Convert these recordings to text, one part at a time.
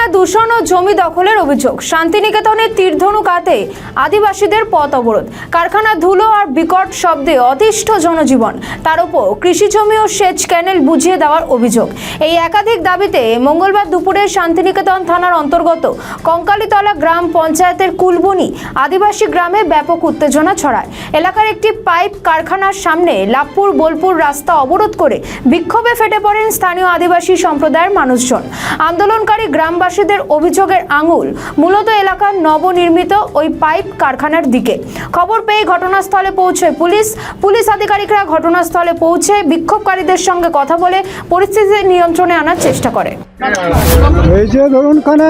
কারখানা দূষণ ও জমি দখলের অভিযোগ। শান্তিনিকেতনের তীরধনুকাতে আদিবাসীদের পথ অবরোধ। কারখানা ধুলো আর বিকট শব্দে অতিষ্ঠ জনজীবন, তার উপর কৃষি জমি ও সেচ ক্যানেল বুঝিয়ে দেওয়ার অভিযোগ। এই একাধিক দাবিতে মঙ্গলবার দুপুরে শান্তিনিকেতন থানার অন্তর্গত কঙ্কালীতলা গ্রাম পঞ্চায়েতের কুলবনি আদিবাসী গ্রামে ব্যাপক উত্তেজনা ছড়ায়। এলাকার একটি পাইপ কারখানার সামনে লাভপুর বোলপুর রাস্তা অবরোধ করে বিক্ষোভে ফেটে পড়েন স্থানীয় আদিবাসী সম্প্রদায়ের মানুষজন। আন্দোলনকারী গ্রামবাসীদের অভিযোগের আঙুল মূলত এলাকার নবনির্মিত ওই পাইপ কারখানার দিকে। খবর পেয়ে ঘটনাস্থলে পৌঁছে পুলিশ আধিকারিকরা ঘটনাস্থলে পৌঁছে বিক্ষোভকারীদের সঙ্গে কথা বলে পরিস্থিতি নিয়ন্ত্রণে আনার চেষ্টা করে। এই যে ধরুন এখানে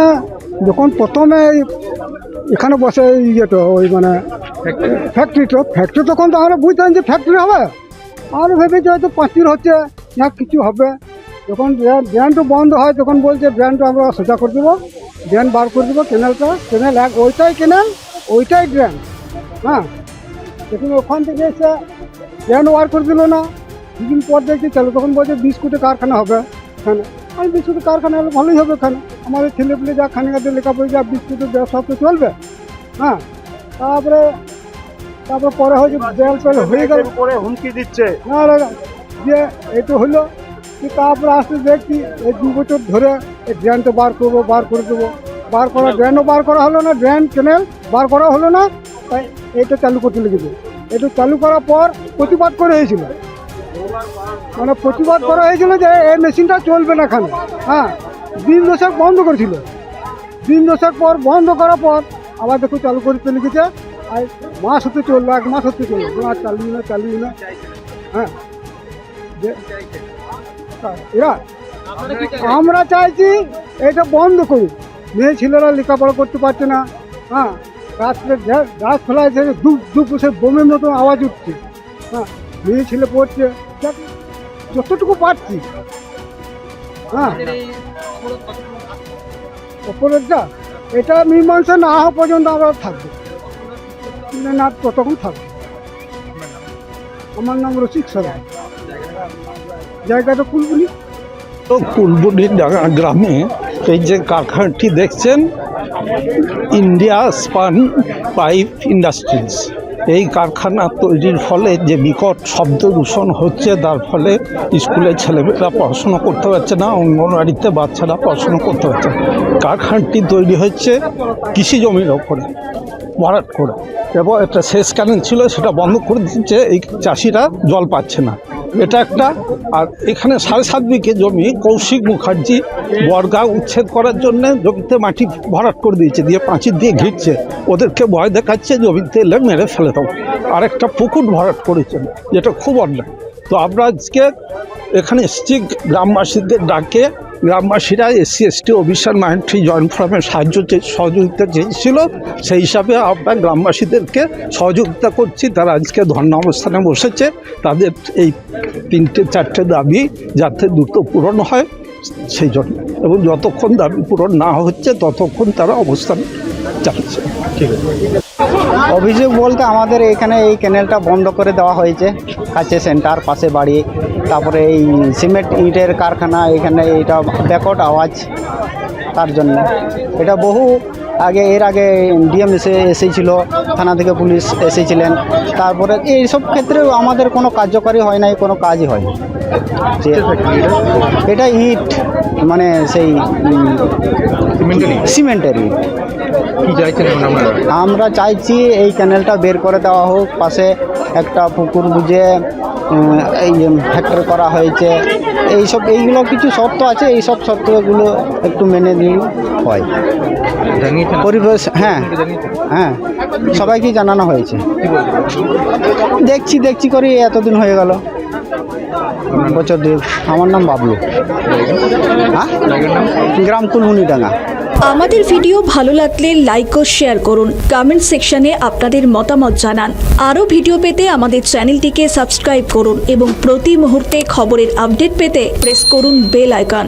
যখন প্রথমে এখানে বসে ইয়েটা ওই মানে ফ্যাক্টরি তখন তো আমরা বুঝতাম যে ফ্যাক্টরি হবে, আর ভেবেছি হয়তো পাঁচির হচ্ছে না কিছু হবে। যখন ড্রেনটা বন্ধ হয় তখন বলছে ড্রেনটা আমরা সোজা করে দেবো, ড্রেন বার করে দেবো, কেনেল এক ওইটাই কেনেল ওইটাই ড্রেন। হ্যাঁ, দেখুন ওখান থেকে এসে ড্রেন বার করে দিল না, দুদিন পর দেখছি চলো, তখন বলছে বিস্কুটের কারখানা হবে এখানে। আমি বিস্কুটের কারখানা হলে ভালোই হবে এখানে, আমাদের ছেলেপিলে যা খানিকাতে লেখাপড়ে যা বিস্কুটের ব্যবসা তো চলবে। হ্যাঁ, তারপরে পরে হয়তো জেল ফেল হয়ে গেল, পরে হুমকি দিচ্ছে যে এইটা হলো কি। তারপরে আসতে দেখছি এই 2 বছর ধরে এই ড্রেনটা বার করে দেবো, বার করা ড্রেনও বার করা হলো না, ড্রেন কেনেল বার করা হলো না, তাই এইটা চালু করতে লেগেছে। এটা চালু করার পর প্রতিবাদ করা হয়েছিল, মানে প্রতিবাদ করা হয়েছিল যে এই মেশিনটা চলবে না এখানে। হ্যাঁ, দিন দশেক বন্ধ করেছিল, দিন দশেক পর বন্ধ করার পর আবার দেখো চালু করতে লেগেছে। আর মাস হতে চললো, 1 মাস হতে চললো, আর চালিয়ে না। হ্যাঁ, এরা আমরা চাইছি এটা বন্ধ করুন। মেয়ে ছেলেরা লেখাপড়া করতে পারছে না। হ্যাঁ, গাছ ফেলায় থেকে ধূপ সে বোমের মতো আওয়াজ উঠছে। হ্যাঁ, মেয়ে ছেলে পড়ছে, যতটুকু পারছি। হ্যাঁ, অপরাধটা এটা মীমাংসা না হওয়া পর্যন্ত আমরা থাকবো না, ততক্ষণ থাকবো। আমার নাম রসিক সরাই, জায়গাটা কুলবনি। তো কুলবনি গ্রামে এই যে কারখানাটি দেখছেন, ইন্ডিয়া স্পান পাইপ ইন্ডাস্ট্রিজ, এই কারখানা তৈরির ফলে যে বিকট শব্দ দূষণ হচ্ছে, তার ফলে স্কুলের ছেলেমেয়েরা পড়াশোনা করতে পারছে না, অঙ্গনওয়াড়িতে বাচ্চারা পড়াশোনা করতে পারছে না। কারখানাটি তৈরি হচ্ছে কৃষি জমির ওপরে ভরাট করে, এবং একটা সেচ ক্যানেল ছিল সেটা বন্ধ করে দিচ্ছে, এই চাষিরা জল পাচ্ছে না। এটা একটা। আর এখানে 7.5 বিঘে জমি কৌশিক মুখার্জি বর্গা উচ্ছেদ করার জন্য জমিতে মাটি ভরাট করে দিয়েছে, দিয়ে পাঁচিল দিয়ে ঘিরছে, ওদেরকে ভয় দেখাচ্ছে জমিতে এলে মেরে ফেলে দেবো। আর একটা পুকুর ভরাট করেছেন, যেটা খুব অন্যায়। তো আমরা আজকে এখানে এসেছি গ্রামবাসীদের ডাকে। গ্রামবাসীরা SC/ST অফিসার মাইন্ট্রি জয়েন্ট ফোরামের সহযোগিতা চেয়েছিল, সেই হিসাবে আমরা গ্রামবাসীদেরকে সহযোগিতা করছি। তারা আজকে ধর্ণা অবস্থানে বসেছে, তাদের এই 3-4টে দাবি যাতে দ্রুত পূরণ হয় সেই জন্য, এবং যতক্ষণ দাবি পূরণ না হচ্ছে ততক্ষণ তারা অবস্থান চালাচ্ছে। ঠিক আছে। অভিযোগ বলতে আমাদের এখানে এই ক্যানেলটা বন্ধ করে দেওয়া হয়েছে, কাছে সেন্টার, পাশে বাড়ি। তারপরে এই সিমেন্ট ইটের কারখানা, এখানে এটা ব্যাকট আওয়াজ, তার জন্য এটা বহু এর আগে ডিএম এসেছিল, থানা থেকে পুলিশ এসেছিলেন। তারপরে এইসব ক্ষেত্রেও আমাদের কোনো কার্যকারী হয় নাই, কোনো কাজই হয় না। এটা ইট, মানে সেই সিমেন্টের ইট। আমরা চাইছি এই ক্যানেলটা বের করে দেওয়া হোক, একটা পুকুর বুঝে এই ফ্যাক্টরি করা হয়েছে, এইগুলো কিছু শর্ত আছে, এই সব শর্তগুলো একটু মেনে নিয়ে হয়। পরিবেশ, হ্যাঁ, সবাইকে জানানো হয়েছে। দেখছি করে এতদিন হয়ে গেল, বছর 2। আমার নাম বাবলু। হ্যাঁ, গ্রাম কুলবনিডাঙ্গা। আমাদের ভিডিও ভালো লাগলে লাইক ও শেয়ার করুন, কমেন্ট সেকশনে আপনাদের মতামত জানান। আরও ভিডিও পেতে আমাদের চ্যানেলটিকে সাবস্ক্রাইব করুন এবং প্রতি মুহূর্তে খবরের আপডেট পেতে প্রেস করুন বেল আইকন।